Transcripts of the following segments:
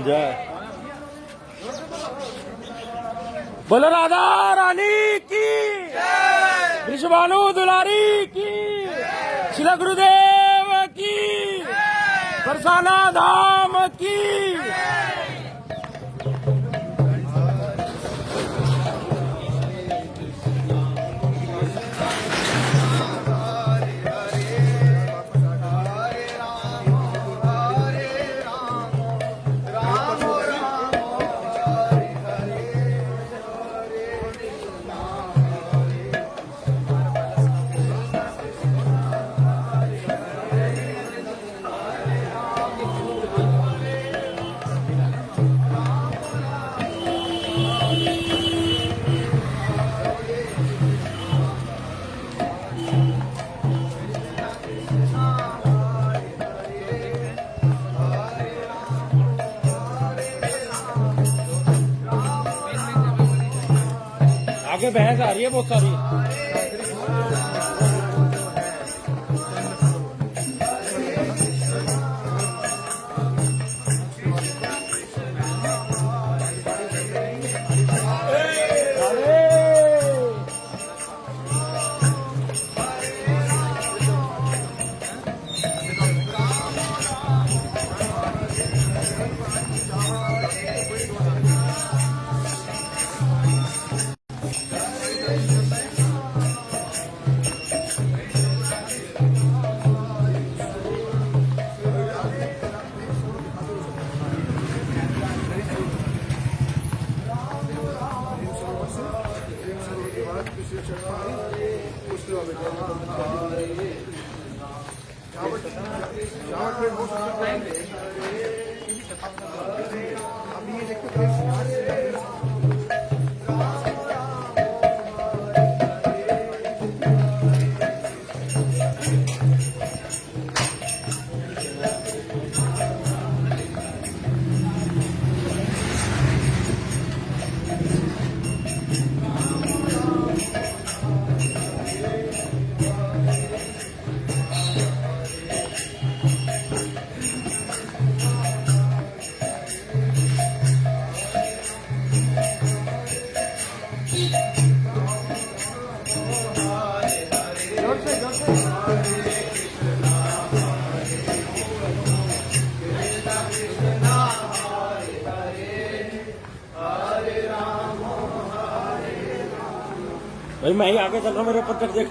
जय बोलो राधा रानी की, विश्वानु दुलारी की, श्री गुरुदेव की, बरसाना धाम की। आगे भैंस आ रही है बहुत सारी। भाई मैं ही आगे चल रहा हूँ, मेरे ऊपर कर देख।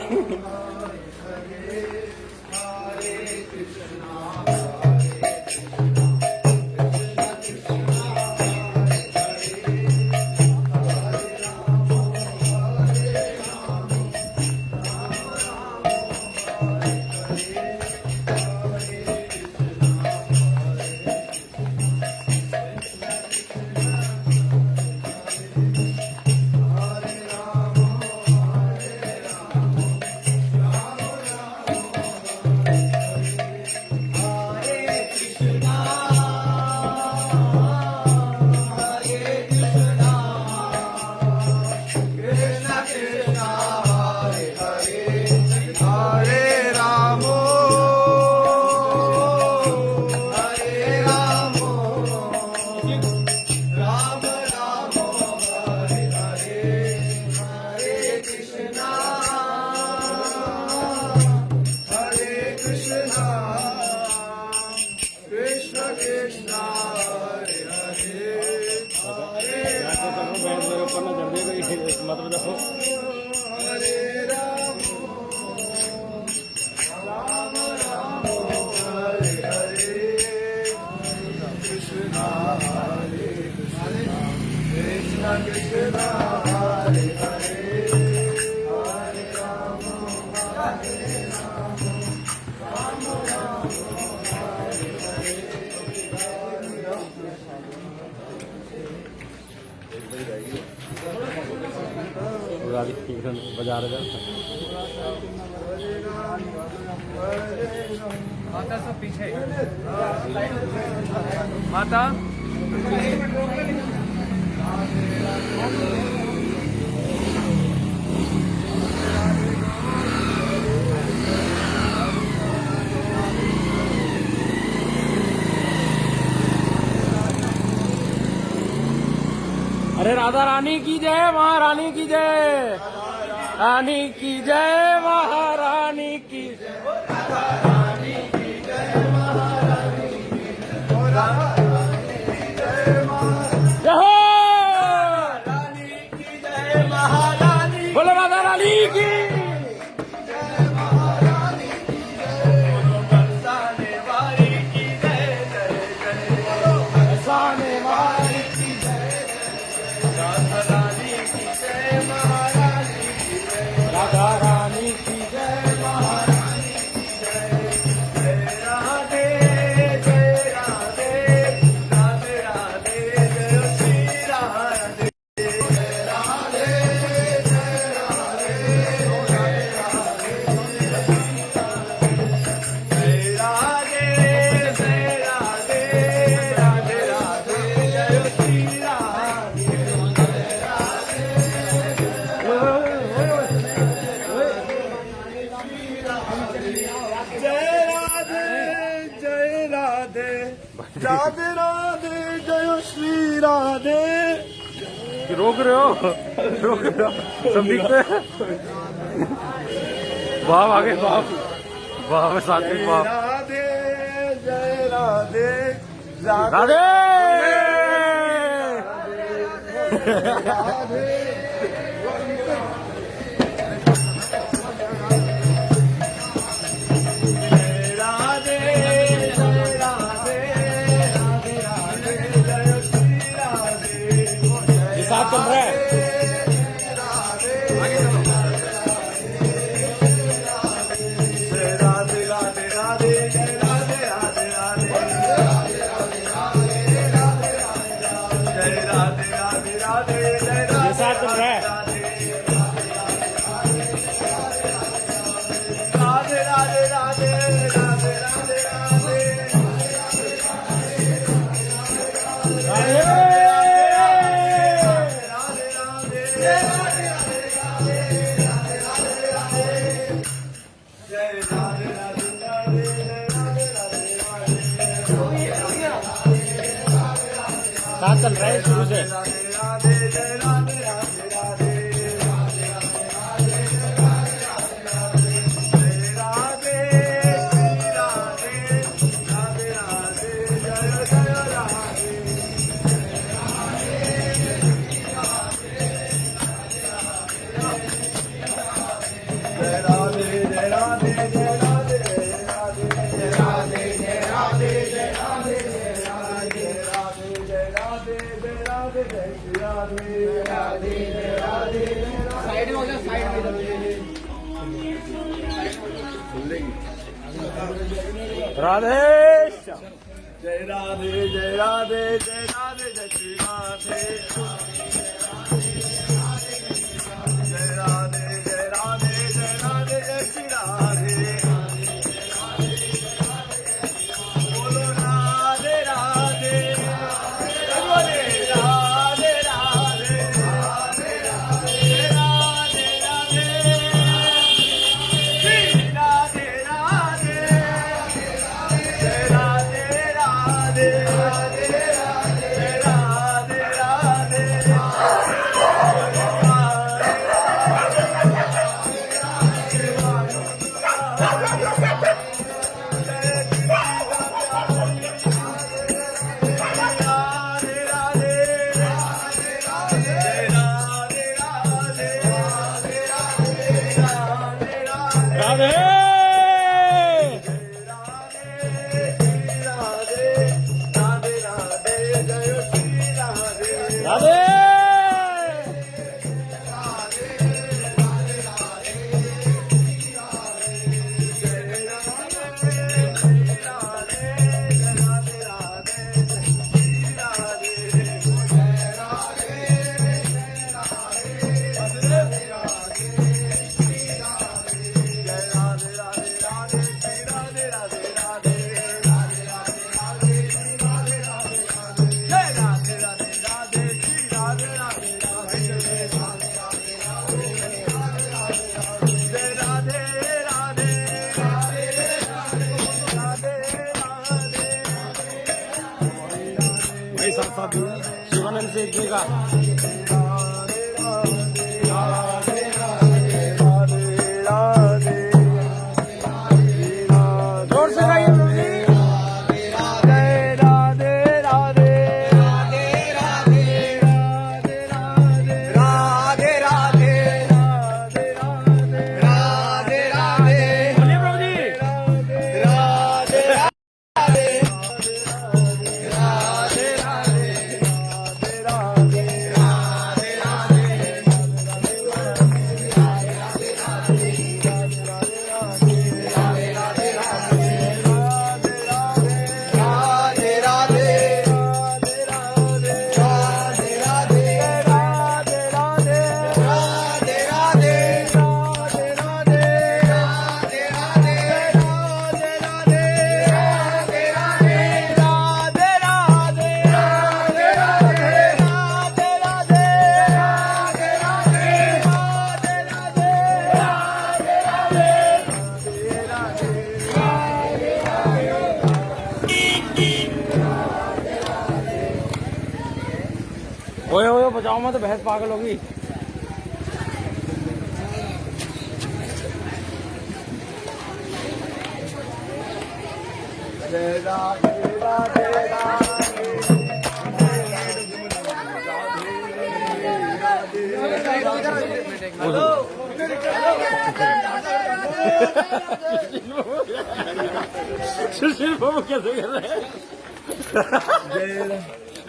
बाजार माता सब पीछे माता अरे राधा रानी की जय, महारानी की जय, रानी की जय, महारानी की जय। जय हो! बोलो राधा रानी की। बरसाने वाली की जय, राधा रानी की जय, महारानी की जय, राधा रानी की जय, महारानी की जय, जय राधे, जय राधे, राधे राधे, जय श्री राधे, जय राधे, जय राधे, राधे राधे, जय राधे, जय राधे, राधे राधे, जय श्री राधे, जय राधे, जय राधे, राधे राधे, जय श्री राधे। रोक रहे हो, रोक रहे हो, सब दिखते हैं। वाह आगे, वाह वाह, सात्विक वाह। राधे, जय राधे, राधे राधे। साथ चल रहा है। ये साथ चल रहा है। राधे राधे राधे राधे राधे साथ चल रहा है शुरू से। साइड में हो जाओ, साइड में। राधे जय राधे, जय राधे, जय राधे, जय श्री राधे, जय राधे, जय राधे, जय राधे, जय श्री राधे, बोलो राधे राधे, बोले राधे राधे, राधे राधे, राधे राधे, श्री राधे राधे, जय राधे राधे, राधे राधे, राधे राधे राधे। भाई साहब शिवानंद सेठ जी का। जोर से गाइए प्रभु जी। ओए ओए बचाओ मत, भैंस पागल होगी। सुशील बाबू कैसे कर रहे हैं?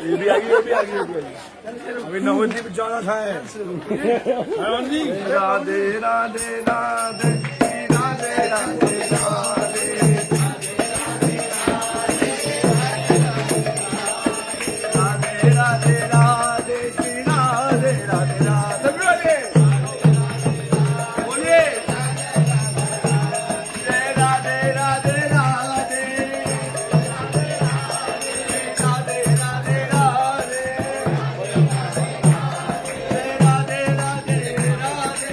ये भी आ गई, ये भी आ गई, ये भी आ गई। अभी नवदीप जाना था। राधे राधे राधे राधे राधे राधे राधे राधे श्री राधे राधे राधे बोलिए जय राधे राधे राधे राधे राधे राधे राधे राधे राधे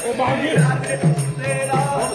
ओ बागी राधे बोलो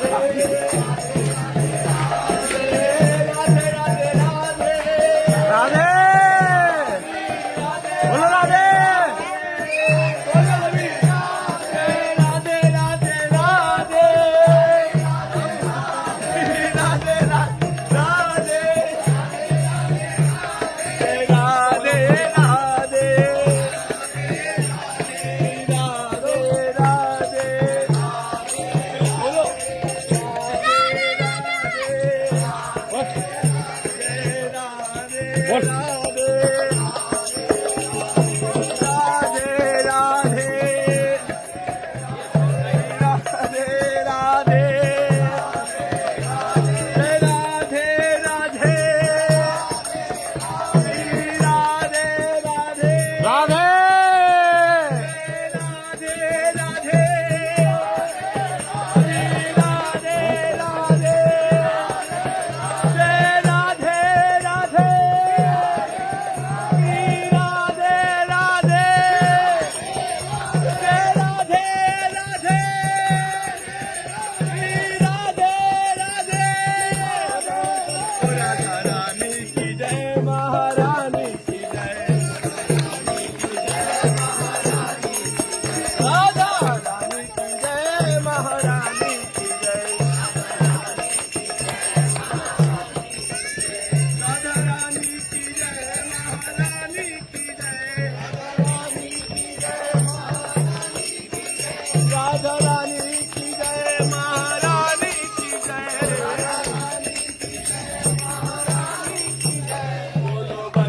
राधे।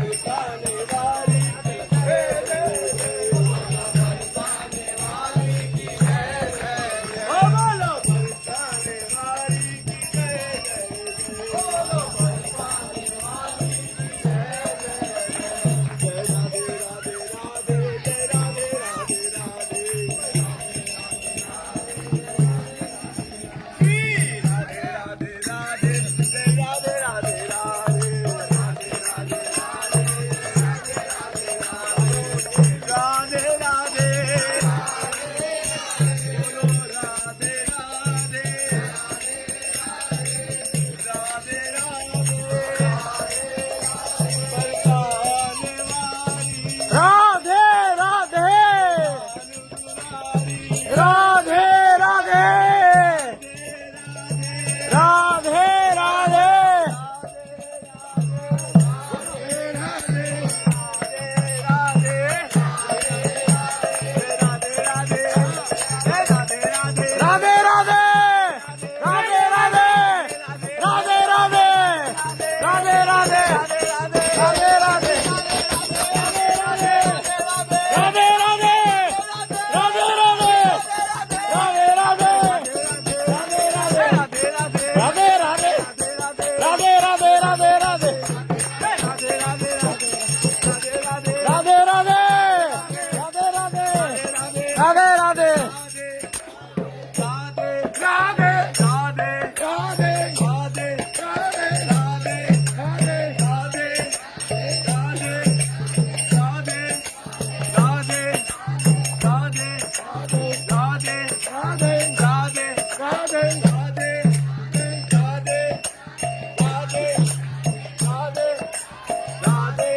राधे।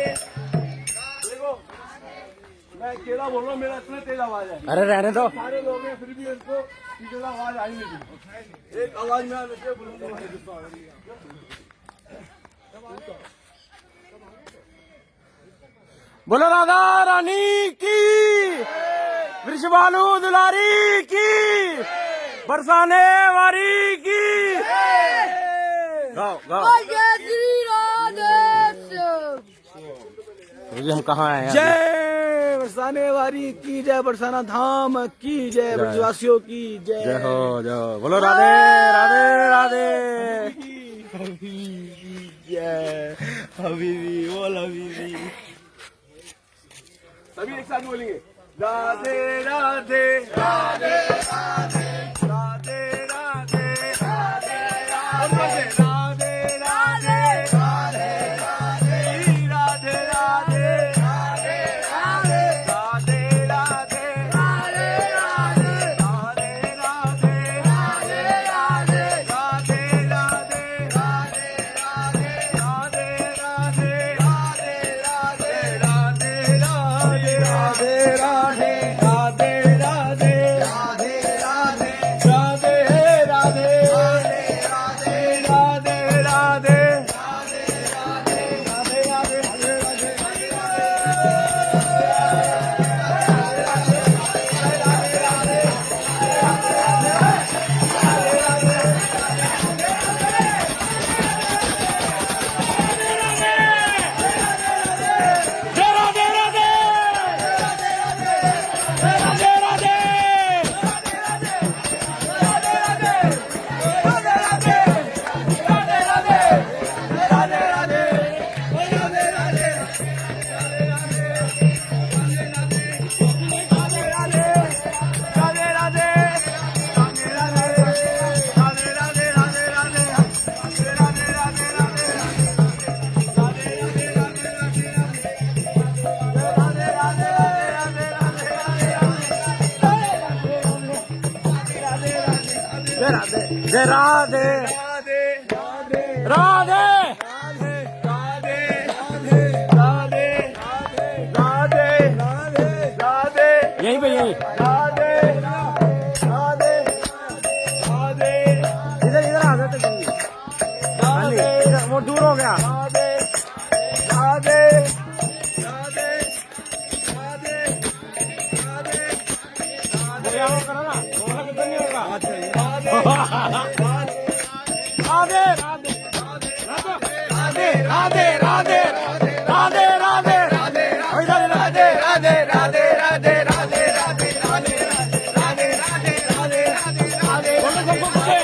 देखो मैं अकेला बोल रहा हूँ, मेरा इतना तेज आवाज है, अरे रहने दो। सारे लोग हैं फिर भी इनको सीधा आवाज आई नहीं, एक आवाज में वैसे बोलूंगा। बोलो राधा रानी की, वृषभानु दुलारी की, बरसाने वारी की। गाओ गाओ। जय श्री राधे। ये हम कहाँ आए हैं? जय बरसाने वारी की जय, बरसाना धाम की जय, ब्रजवासियों की जय। जय हो जय हो। बोलो राधे राधे राधे। जय हबीबी, बोल हबीबी। सभी एक साथ बोलेंगे राधे राधे राधे राधे राधे राधे राधे राधे राधे राधे राधे राधे राधे राधे जय राधे राधे राधे राधे। राधे राधे राधे राधे राधे राधे यहीं पे यहीं। राधे राधे राधे इधर इधर आ जाते। वो दूर हो गया। राधे राधे राधे राधे राधे वो करो ना, बोला कितना नहीं होगा। राधे राधे राधे राधे राधे राधे इधर राधे राधे राधे राधे राधे राधे राधे राधे राधे राधे राधे बोलो सबको पीछे।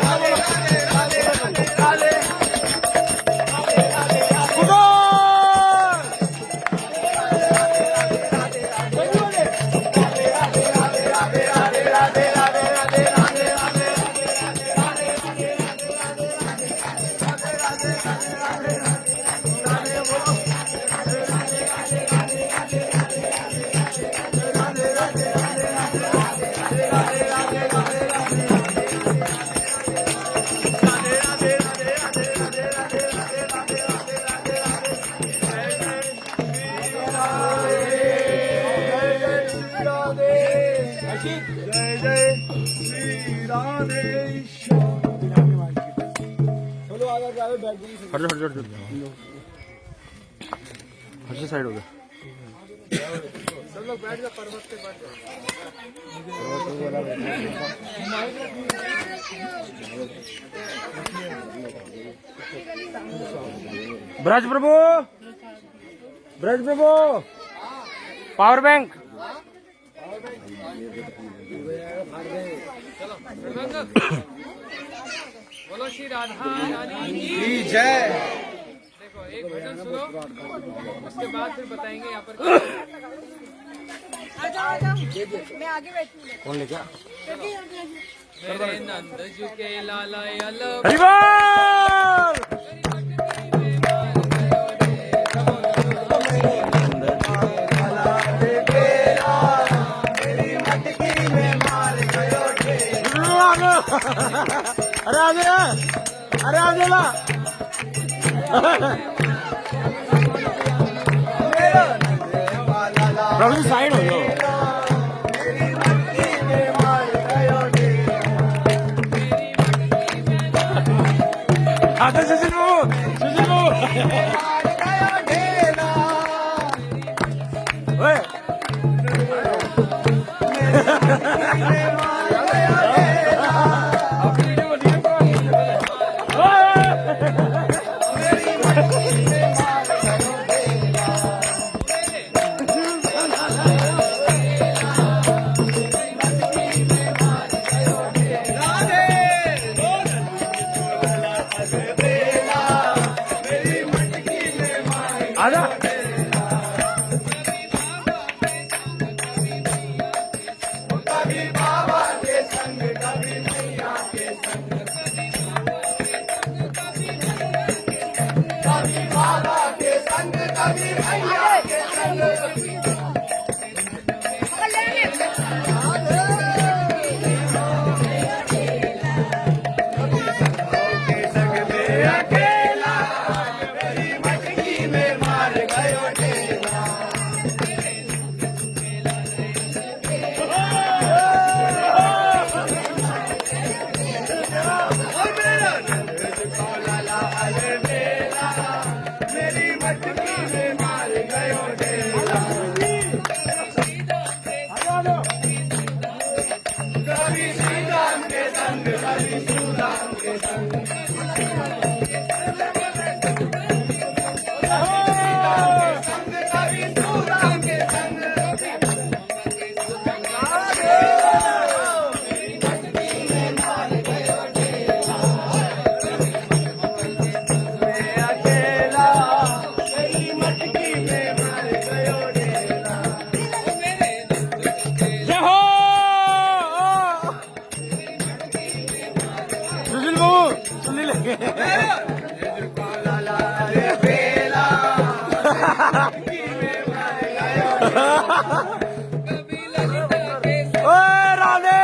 राधे राधे राधे राधे खुदा। जय जय श्री राधे। चलो आगे जाओ, बैठ जाइए। हट जा हट जा हट जा साइड हो गया। सब लोग बैठ जाओ, पर्वत पे बैठ जाओ। ब्रज प्रभु, ब्रज प्रभु, पावर बैंक। बोलो श्री राधा रानी की जय। देखो एक भजन सुनो, उसके बाद फिर बताएंगे यहाँ पर। मैं आगे बैठी कौन ले क्या? मेरे नंद जी के लाला अलग हरिवाल। अरे आगे, अरे आगे ला। प्रभु जी साइड हो जाओ। आता सुशील बाबू, सुशील बाबू। ओए। आजा। सुशील बाबू, सुनील। ओए राधे।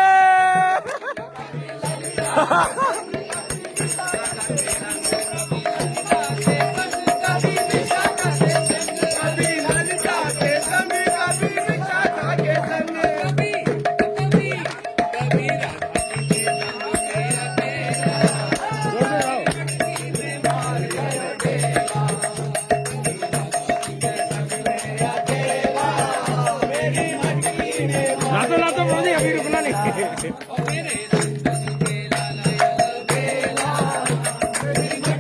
लातो लातो प्रभु जी, अभी रुकना नहीं।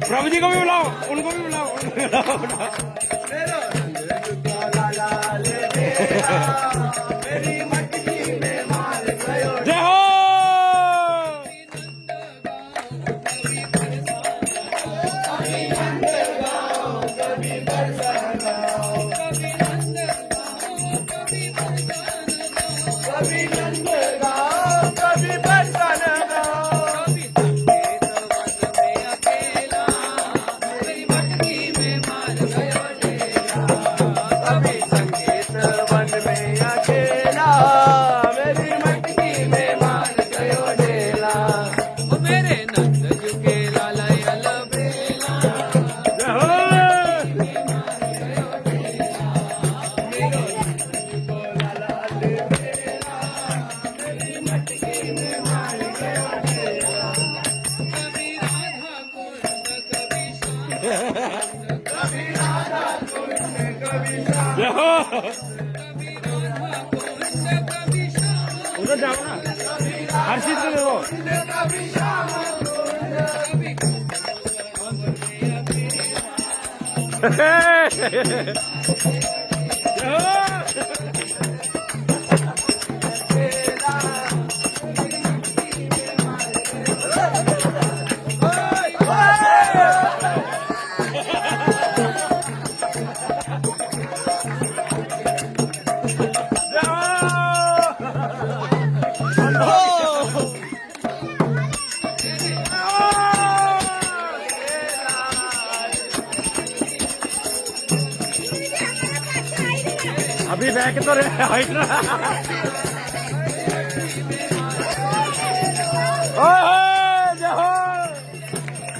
प्रभु जी को भी बुलाओ, उनको भी बुलाओ। जय हो। उधर जाओ ना, हर चीज को देखो। अभी बैक तो हाइट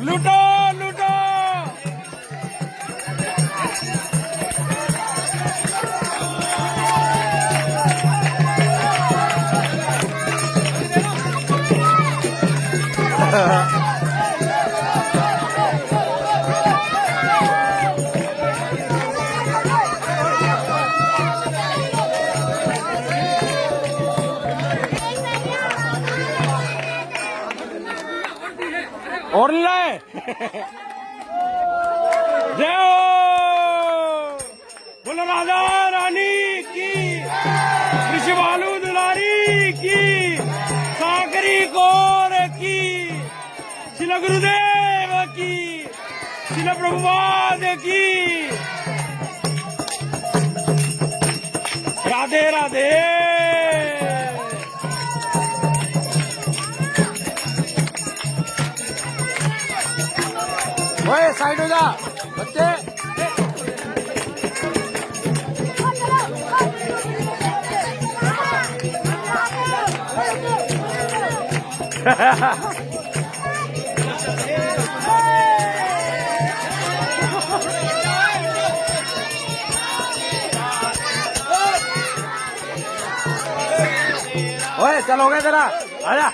लूटो लूटो और नहीं रहे जय हो बोलो राधा रानी की विश्वालु दुलारी की साकरी कौर की शिल गुरुदेव की शिल प्रभुपाद की राधे राधे ओए साइड हो जा बच्चे ओए चलो गए तेरा आजा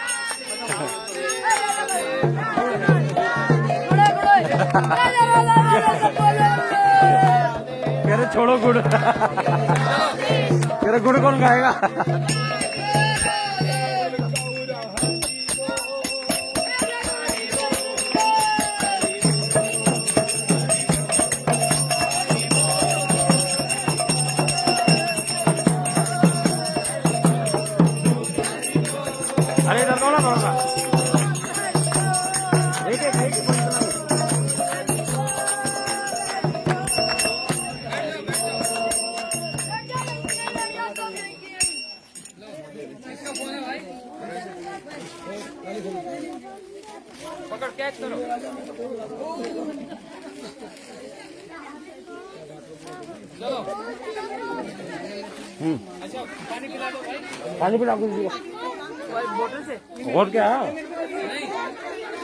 कह रहे छोड़ो गुड़ कह रहे गुड़ कौन खाएगा अरे इधर दो ना थोड़ा सा एक किसका फोन है भाई? पकड़ कैच करो। चलो अच्छा पानी पिला दो भाई। पानी पिला कुछ भाई बोतल से और क्या नहीं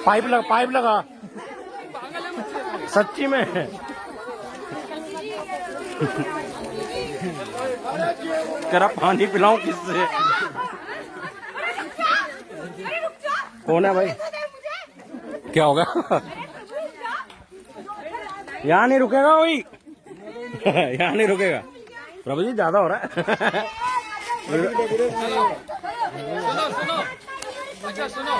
पाइप लगा पागल है मुझसे। सच्ची में करा पानी पिलाऊं किससे कौन है भाई क्या होगा यहाँ नहीं रुकेगा वही यहाँ नहीं रुकेगा प्रभु जी ज्यादा हो रहा है सुनो सुनो अच्छा सुनो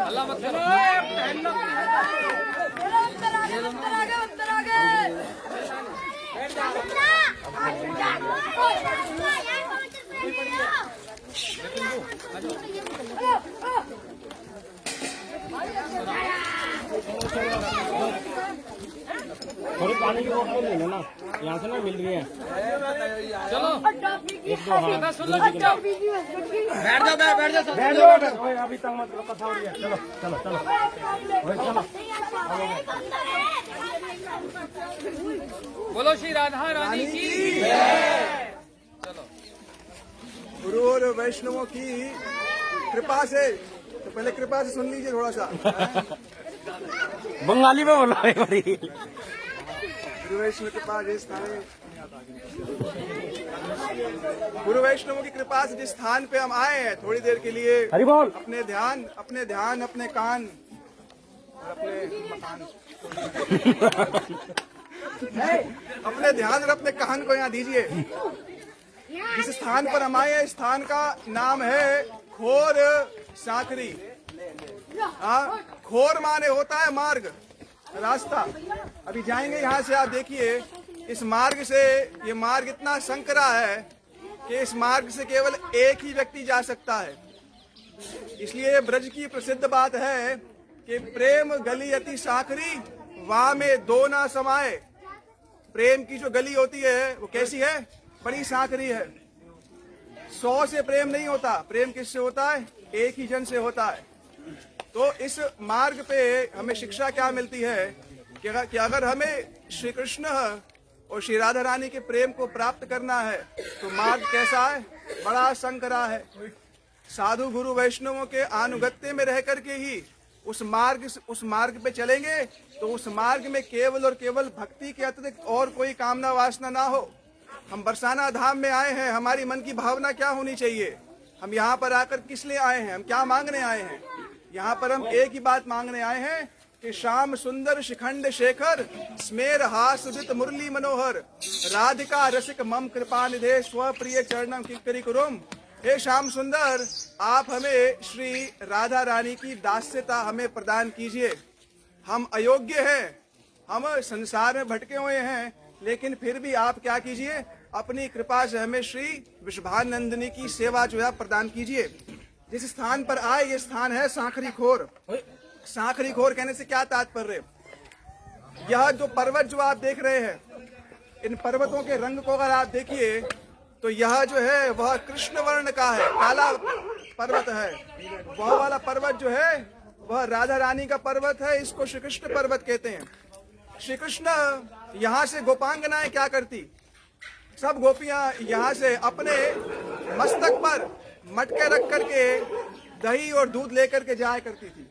अल्लाह मत करो थोड़ी पानी की बोतल ले लेना यहाँ से ना मिल रही है चलो एक दो हाँ सुन लो चुपचाप बैठ जाओ ओए, अभी तक मत करो, कथा हो रही है चलो चलो चलो ओए, चलो बोलो श्री राधा रानी की चलो गुरु और वैष्णवों की कृपा से तो पहले कृपा से सुन लीजिए थोड़ा सा। बंगाली में बोलो एक बारी गुरु वैष्णव कृपा जिस स्थान गुरु वैष्णवों की कृपा से जिस स्थान पे हम आए हैं थोड़ी देर के लिए हरि बोल अपने ध्यान अपने कान और अपने मकान अपने ध्यान और अपने कान को यहाँ दीजिए। जिस स्थान पर हम आए हैं इस स्थान का नाम है खोर साकरी। हाँ, खोर माने होता है मार्ग रास्ता। अभी जाएंगे यहाँ से, आप देखिए इस मार्ग से, ये मार्ग इतना संकरा है कि इस मार्ग से केवल एक ही व्यक्ति जा सकता है। इसलिए ब्रज की प्रसिद्ध बात है कि प्रेम गली अति साकरी वहां में दो ना समाये। प्रेम की जो गली होती है वो कैसी है? बड़ी साकरी है। 100 से प्रेम नहीं होता, प्रेम किससे होता है? एक ही जन से होता है। तो इस मार्ग पे हमें शिक्षा क्या मिलती है कि अगर हमें श्री कृष्ण और श्री राधा रानी के प्रेम को प्राप्त करना है तो मार्ग कैसा है? बड़ा संकरा है। साधु गुरु वैष्णवों के अनुगत्य में रह करके ही उस मार्ग पे चलेंगे तो उस मार्ग में केवल और केवल भक्ति के अतिरिक्त और कोई कामना वासना ना हो। हम बरसाना धाम में आए हैं, हमारी मन की भावना क्या होनी चाहिए? हम यहाँ पर आकर किस लिए आए हैं? हम क्या मांगने आए हैं? यहाँ पर हम एक ही बात मांगने आए हैं कि श्याम सुंदर शिखंड शेखर स्मेर हास उदित मुरली मनोहर राधिका रसिक मम कृपा निधे स्वप्रिय चरणम किंकरी कुरुम हे श्याम सुंदर, आप हमें श्री राधा रानी की दास्यता हमें प्रदान कीजिए। हम अयोग्य हैं, हम संसार में भटके हुए हैं, लेकिन फिर भी आप क्या कीजिए, अपनी कृपा से हमें श्री वृषभानंदिनी की सेवा जो है प्रदान कीजिए। जिस स्थान पर आए, ये स्थान है सांखरी खोर। सांखरी खोर कहने से क्या तात्पर्य? यह जो पर्वत जो आप देख रहे हैं, इन पर्वतों के रंग को अगर आप देखिए तो यह जो है वह कृष्ण वर्ण का है, काला पर्वत है। वह वाला पर्वत जो है वह राधा रानी का पर्वत है, इसको श्री कृष्ण पर्वत कहते हैं। श्री कृष्ण यहाँ से गोपांगनाएं क्या करती, सब गोपियां यहाँ से अपने मस्तक पर मटके रख करके दही और दूध लेकर के जाया करती थी।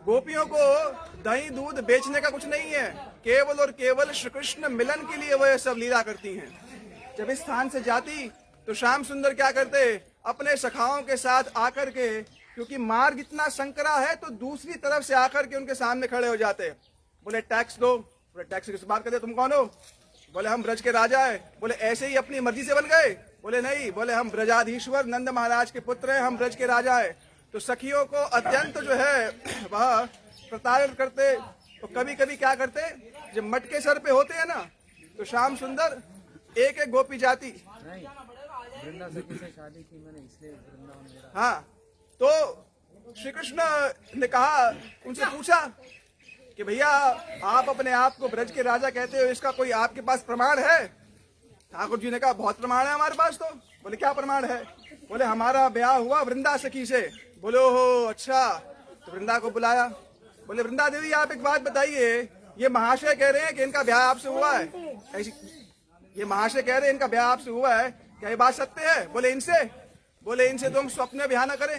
गोपियों को दही दूध बेचने का कुछ नहीं है, केवल और केवल श्री कृष्ण मिलन के लिए वह सब लीला करती हैं। जब इस स्थान से जाती तो श्याम सुंदर क्या करते, अपने सखाओं के साथ आकर के, क्योंकि मार्ग इतना संकरा है तो दूसरी तरफ से आकर के उनके सामने खड़े हो जाते। बोले टैक्स दो। बोले टैक्स किस बात करते, तुम कौन हो? बोले हम ब्रज के राजा है। बोले ऐसे ही अपनी मर्जी से बन गए? बोले नहीं, बोले हम ब्रजाधीश्वर नंद महाराज के पुत्र हैं, हम ब्रज के राजा है। तो सखियों को अत्यंत जो है वह प्रताड़ित करते। तो कभी कभी क्या करते, जब मटके सर पे होते हैं ना, तो श्याम सुंदर एक एक गोपी जाती। वृंदा सखी से शादी की मैंने, इसलिए वृंदावन मेरा। हाँ, तो श्री कृष्ण ने कहा, उनसे पूछा कि भैया आप अपने आप को ब्रज के राजा कहते हो, इसका कोई आपके पास प्रमाण है? ठाकुर जी ने कहा बहुत प्रमाण है हमारे पास। तो बोले क्या प्रमाण है? बोले हमारा ब्याह हुआ वृंदा सखी से। बोले ओहो अच्छा। तो वृंदा को बुलाया। बोले वृंदा देवी आप एक बात बताइए, ये महाशय कह रहे हैं कि इनका ब्याह आपसे हुआ है, ऐसी ये महाशय कह रहे हैं इनका ब्याह आपसे हुआ है, क्या ये बात सत्य है? बोले इनसे? बोले इनसे तो हम स्वप्न में ब्याह न करें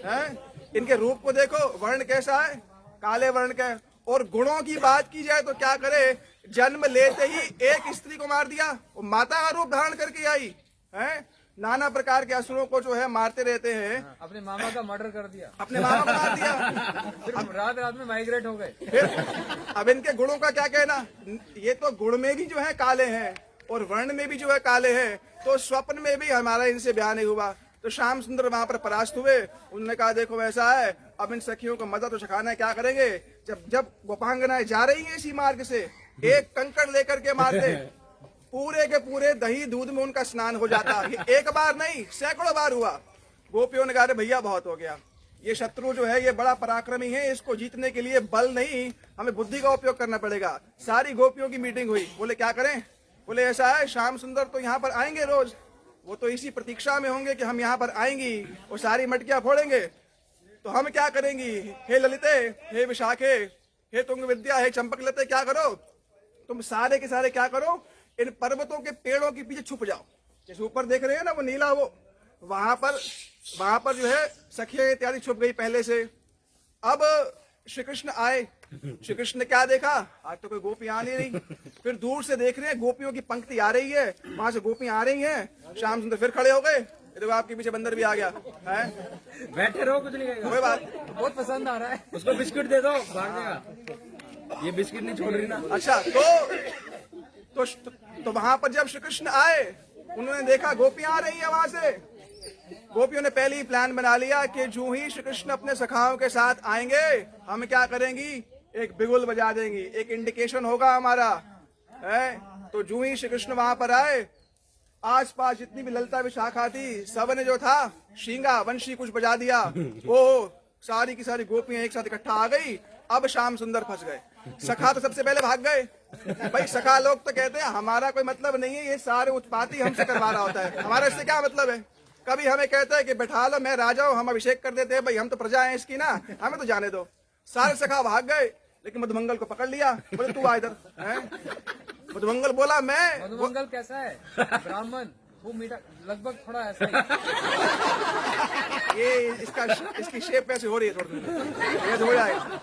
हैं? इनके रूप को देखो, वर्ण कैसा है, काले वर्ण का। और गुणों की बात की जाए तो क्या करे, जन्म लेते ही एक स्त्री को मार दिया, वो माता का रूप धारण करके आई है। नाना प्रकार के असुरों को जो है मारते रहते हैं। अपने मामा का मर्डर कर दिया, अपने मामा को मार दिया, फिर रात रात में माइग्रेट हो गए। फिर अब इनके गुणों का क्या कहना, ये तो गुण में भी जो है काले हैं और वर्ण में भी जो है काले हैं, तो स्वप्न में भी हमारा इनसे ब्याह नहीं हुआ। तो श्याम सुंदर वहां पर परास्त हुए। उन्होंने कहा देखो ऐसा है, अब इन सखियों को मजा तो चखाना है, क्या करेंगे? जब गोपांगनाएं जा रही हैं इसी मार्ग से, एक कंकड़ लेकर के मारते, पूरे के पूरे दही दूध में उनका स्नान हो जाता। ये एक बार नहीं, सैकड़ों बार हुआ। गोपियों ने कहा भैया बहुत हो गया, ये शत्रु जो है ये बड़ा पराक्रमी है, इसको जीतने के लिए बल नहीं, हमें बुद्धि का उपयोग करना पड़ेगा। सारी गोपियों की मीटिंग हुई। बोले क्या करें? बोले ऐसा है, श्याम सुंदर तो यहाँ पर आएंगे रोज, वो तो इसी प्रतीक्षा में होंगे कि हम यहाँ पर आएंगी और सारी मटकियां फोड़ेंगे। तो हम क्या करेंगी? हे ललिते, हे विशाखे, हे तुंग विद्या, हे चंपक लते, क्या करो तुम सारे के सारे, क्या करो, इन पर्वतों के पेड़ों के पीछे छुप जाओ। जैसे ऊपर देख रहे हैं ना वो नीला, वो वहां पर जो है सखियां इत्यादि छुप गई पहले से। अब श्री कृष्ण आए। श्री कृष्ण ने क्या देखा, आज तो कोई गोपी आ नहीं रही। फिर दूर से देख रहे हैं गोपियों की पंक्ति आ रही है, वहां से गोपियां आ रही हैं। श्याम सुंदर फिर खड़े हो गए। देखो आपके पीछे बंदर भी आ गया है। बैठे रहो, कुछ नहीं कोई बात, बहुत पसंद आ रहा है। उसको बिस्किट दे दो, भाग जाएगा। ये बिस्किट नहीं छोड़ रही ना। अच्छा तो वहां पर जब श्री कृष्ण आए, उन्होंने देखा गोपियां आ रही है वहां से। गोपियों ने पहले ही प्लान बना लिया कि जो ही श्री कृष्ण अपने सखाओं के साथ आएंगे, हम क्या करेंगी, एक बिगुल बजा देंगी, एक इंडिकेशन होगा हमारा है। तो जो ही श्री कृष्ण वहां पर आए, आसपास जितनी भी ललता विशाखा थी, सबने जो था शींगा वंशी कुछ बजा दिया। वो सारी की सारी गोपियां एक साथ इकट्ठा आ गई। अब श्याम सुंदर फंस गए। सखा तो सबसे पहले भाग गए। भाई सखा लोग तो कहते हैं हमारा कोई मतलब नहीं है, ये सारे उत्पाती हमसे करवा रहा होता है, हमारा इससे क्या मतलब है। कभी हमें कहता है कि बैठा लो, मैं राजा हूँ, हम अभिषेक कर देते हैं, भाई हम तो प्रजा हैं इसकी ना, हमें तो जाने दो। सारे सखा भाग गए, लेकिन मधुमंगल को पकड़ लिया। बोले तू आ इधर। मधुमंगल बोला मैं। मधुमंगल कैसा है? ब्राह्मण, वो मीठा, लगभग थोड़ा ऐसा ही। ये इसकी शेप कैसे हो रही है, थोड़ी ये हो जाएगा।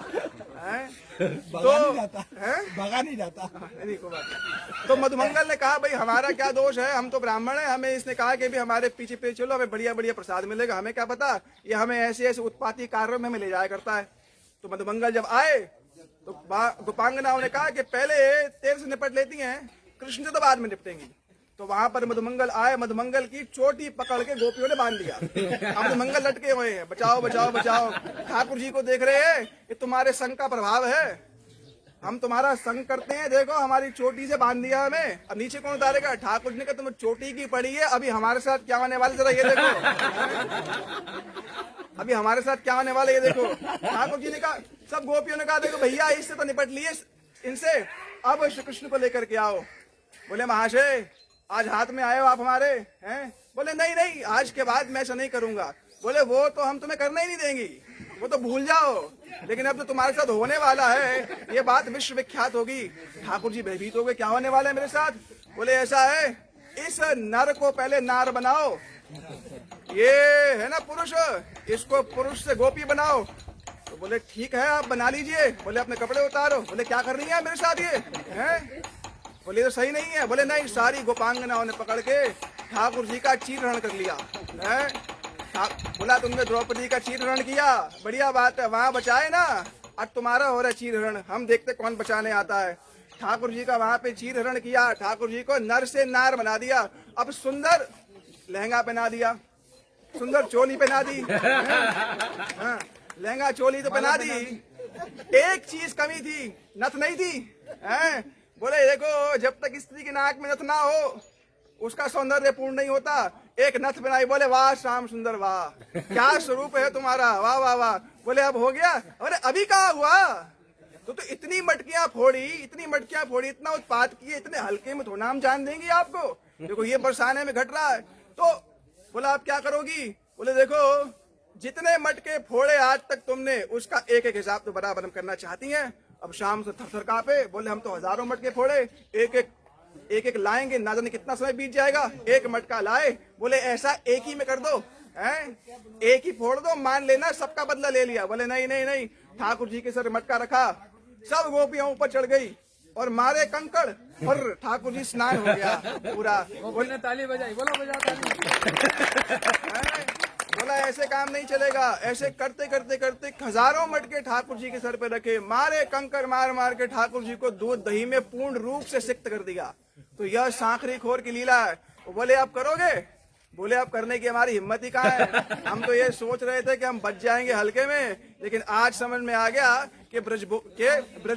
भगा नहीं जाता। नहीं कोई बात नहीं। तो मधुमंगल ने कहा भाई हमारा क्या दोष है, हम तो ब्राह्मण है, हमें इसने कहा कि भी हमारे पीछे पीछे चलो, हमें बढ़िया बढ़िया प्रसाद मिलेगा, हमें क्या पता, ये हमें ऐसे ऐसे उत्पाती कार्यों में हमें ले जाया करता है। तो मधुमंगल जब आए तो गोपांगनाओं ने कहा कि पहले तेरे से निपट लेती हैं, कृष्ण से तो बाद में निपटेंगी। तो वहां पर मधुमंगल आए, मधुमंगल की चोटी पकड़ के गोपियों ने बांध दिया। अब मधुमंगल लटके हुए हैं, बचाओ बचाओ बचाओ। ठाकुर जी को देख रहे हैं, ये तुम्हारे संग का प्रभाव है, हम तुम्हारा संग करते हैं, देखो हमारी चोटी से बांध दिया हमें, अब नीचे कौन उतारेगा। ठाकुर जी ने कहा तुम चोटी की पड़ी है, अभी हमारे साथ क्या होने वाले जरा ये देखो, अभी हमारे साथ क्या होने वाले ये देखो। ठाकुर जी ने कहा, सब गोपियों ने कहा देखो भैया इससे तो निपट लिए इनसे, अब श्री कृष्ण को लेकर के आओ। बोले महाशय आज हाथ में आए हो आप हमारे हैं। बोले नहीं नहीं आज के बाद मैं ऐसा नहीं करूंगा। बोले वो तो हम तुम्हें करना ही नहीं देंगी, वो तो भूल जाओ, लेकिन अब तो तुम्हारे साथ होने वाला है, ये बात विश्व विख्यात होगी। ठाकुर जी भयभीत हो गए, क्या होने वाला है मेरे साथ। बोले ऐसा है, इस नर को पहले नार बनाओ, ये है ना पुरुष, इसको पुरुष से गोपी बनाओ। तो बोले ठीक है आप बना लीजिए। बोले अपने कपड़े उतारो। बोले क्या कर रही है मेरे साथ ये हैं। बोले तो सही नहीं है। बोले नहीं, सारी गोपांगनाओं ने पकड़ के ठाकुर जी का चीरहरण कर लिया है। बोला तुमने द्रौपदी का चीरहरण किया, बढ़िया बात है, वहां बचाए ना, अब तुम्हारा हो रहा है चीरहरण, हम देखते कौन बचाने आता है। ठाकुर जी का वहां पे चीरहरण किया, ठाकुर जी को नर से नार बना दिया। अब सुंदर लहंगा पहना दिया, सुंदर चोली पहना दी, हाँ, लहंगा चोली तो पहना दी, एक चीज कमी थी, नथ नहीं थी हैं। बोले देखो जब तक स्त्री की नाक में नथ ना हो उसका सौंदर्य पूर्ण नहीं होता। एक नथ बनाई, बोले वाह श्याम सुंदर वाह, क्या स्वरूप है तुम्हारा, वाह वाह वाह। बोले अब हो गया। बोले अभी कहा हुआ, तो इतनी मटकियां फोड़ी, इतनी मटकियां फोड़ी, इतना उत्पाद किए, इतने हल्के में थोड़ा हम जान देंगे आपको। देखो ये बरसाने में घट रहा है। तो बोला आप क्या करोगी। बोले देखो जितने मटके फोड़े आज तक तुमने, उसका एक एक हिसाब तो बराबर हम करना चाहती हैं। अब शाम से थर थर कांपे, बोले हम तो हजारों मटके फोड़े, एक एक लाएंगे, ना जाने कितना समय बीत जाएगा, एक मटका लाए। बोले ऐसा एक ही में कर दो हैं, एक ही फोड़ दो, मान लेना सबका बदला ले लिया। बोले नहीं नहीं नहीं। ठाकुर जी के सर मटका रखा, सब गोपियां ऊपर चढ़ गई और मारे कंकड़, और ठाकुर जी स्नान हो गया पूरा। बोलने ताली बजाई, बोलो बजा ताली। बोला ऐसे काम नहीं चलेगा। ऐसे करते करते करते हजारों मटके ठाकुर जी के सर पे रखे, मारे कंकर मार मार के ठाकुर जी को दूध दही में पूर्ण रूप से सिक्त कर दिया। तो यह सांकरी खोर की लीला है। वो बोले आप करोगे। बोले आप करने की हमारी हिम्मत ही कहाँ है, हम तो ये सोच रहे थे कि हम बच जाएंगे हल्के में, लेकिन आज समझ में आ गया कि ब्रज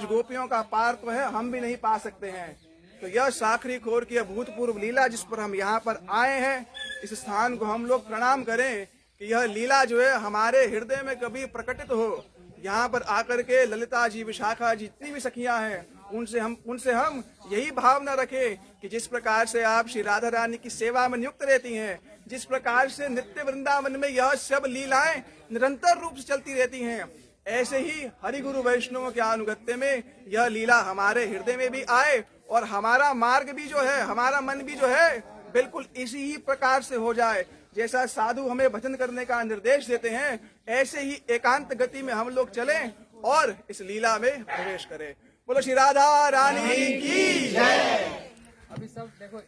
गोपियों का पार तो है, हम भी नहीं पा सकते हैं। तो यह सांकरी खोर की अभूतपूर्व लीला जिस पर हम यहाँ पर आए हैं, इस स्थान को हम लोग प्रणाम करें कि यह लीला जो है हमारे हृदय में कभी प्रकटित हो। यहाँ पर आकर के ललिता जी, विशाखा जी, जितनी भी सखियां हैं, उनसे हम यही भावना रखें कि जिस प्रकार से आप श्री राधा रानी की सेवा में नियुक्त रहती हैं, जिस प्रकार से नित्य वृंदावन में यह सब लीलाएं निरंतर रूप से चलती रहती हैं, ऐसे ही हरि गुरु वैष्णवों के अनुगत्य में यह लीला हमारे हृदय में भी आए, और हमारा मार्ग भी जो है, हमारा मन भी जो है, बिल्कुल इसी ही प्रकार से हो जाए। जैसा साधु हमें भजन करने का निर्देश देते हैं, ऐसे ही एकांत गति में हम लोग चलें और इस लीला में प्रवेश करें। बोलो श्री राधा रानी की जय। अभी सब देखो,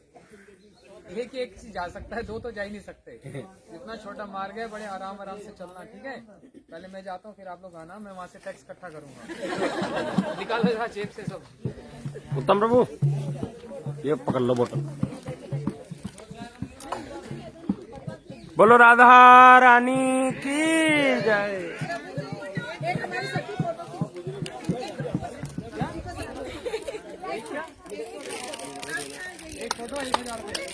एक चीज जा सकता है, दो तो जा ही नहीं सकते। इतना छोटा मार्ग है, बड़े आराम आराम से चलना, ठीक है। पहले मैं जाता हूँ, फिर आप लोग आना, मैं वहाँ से टैक्स इकट्ठा करूंगा। निकालो जरा जेब से सब। उत्तम प्रभु ये पकड़ लो बोतल। बोलो राधा रानी की जय। एक फोटो 1000 रुपये।